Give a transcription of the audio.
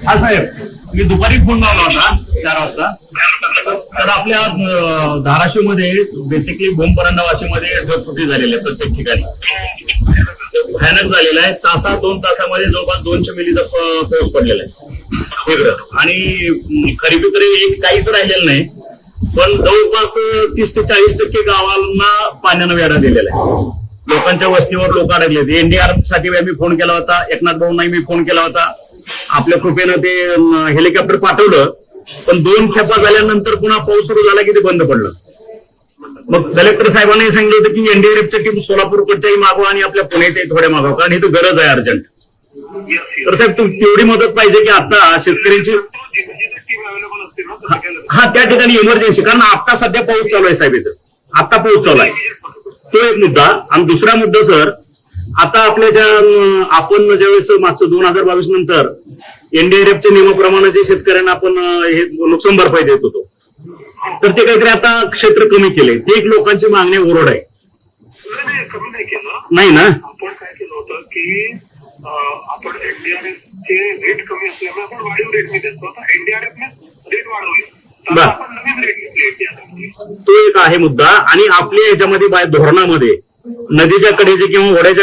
हा साहेब, मी दुपारी फोन लावला होता 4 वाजता. तर आपल्या धाराशिव मध्ये बेसिकली भूमपरांडा वाशीमध्ये ढगफुटी झालेली आहे प्रत्येक ठिकाणी. भयानक झालेला आहे. 2 तासामध्ये जवळपास 200 मिलीचा पाऊस पडलेला आहे इकडं. आणि खरीप काहीच राहिलेलं नाही. पण जवळपास 30 ते 40% गावांना पाण्यानं वेढा दिलेला आहे. लोकांच्या वस्तीवर लोक अडकले. एनडीआरएफ साठी मी फोन केला होता. एकनाथ भाऊंनाही मी फोन केला होता. आपल्या कृपेनं ते हेलिकॉप्टर पाठवलं. पण 2 खेपा झाल्यानंतर पुन्हा पाऊस सुरू झाला की ते बंद पडलं. मग कलेक्टर साहेबांनी सांगितलं होतं की एनडीआरएफच्या टीम सोलापूरकडच्याही मागवा आणि आपल्या पुण्याच्याही थोड्या मागवा, कारण इथं गरज आहे अर्जंट. तर साहेब तेवढी मदत पाहिजे की आता शेतकऱ्यांची हा त्या ठिकाणी इमर्जन्सी, कारण आता सध्या पाऊस चालू आहे साहेब. इथं आता पाऊस चालू आहे. तो एक मुद्दा. आणि दुसरा मुद्दा सर, आता आपल्या आपण ज्यावेळेस मागचं 2022 नंतर एनडीआरएफच्या नियमाप्रमाणे जे शेतकऱ्यांना आपण हे नुकसान भरपाई देत होतो, तर ते काहीतरी आता क्षेत्र कमी केले. ते एक लोकांची मागणी ओरड आहे. कमी नाही केलं नाही ना. आपण काय केलं होतं की आपण एनडीआरएफचे रेट कमी असल्यामुळे आपण वाढीव रेटने देतो. आता एनडीआरएफने रेट वाढवले, आपण नवीन रेट घेतले. तो एक आहे मुद्दा. आणि आपल्या याच्यामध्ये धोरणामध्ये नदीच्या कडेचे किंवा ओढ्याच्या